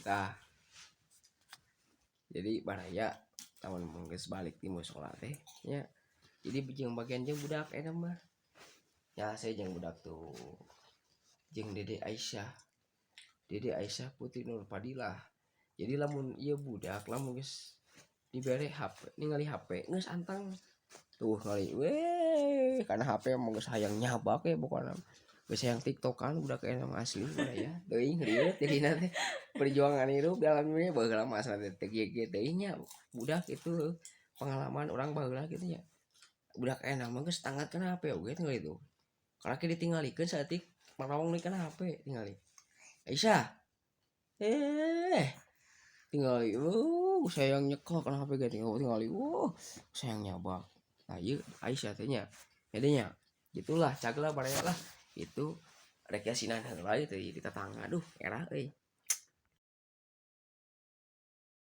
Nah, jadi baraya tahun menggeus balik di musola teh nya. Jadi jeung bagian jeung budak eta mah. Ya saya jeung budak tuh. Jeung Dede Aisyah. Dede Aisyah Putri Nur Fadilah. Jadi lamun ieu budak lamun geus dibere HP, ningali HP geus antang. Tuh kali weh karena HP mah geus hayang nyabak ya pokona. Geus hayang TikTokan budak eta mah asli baraya. Teuing riweuh jadina teh. Perjuangan hidup dalam dunia baheula mah asal teh kieu teuing nya budak itu pengalaman orang baheula kitu nya. Budak enak mah geus tangatkeun HP oge tinggal itu. Karena ditinggalikeun saeutik marong kana HP tingali. Aisyah. Tingali sayang nyekel kana HP ge tingali. Sayang nyabak. Nah, ieu Aisyah teh nya. Jadinya gitulah cagela baraya lah. Itu rek yasinan heula teh di tetangga. Aduh, erah euy.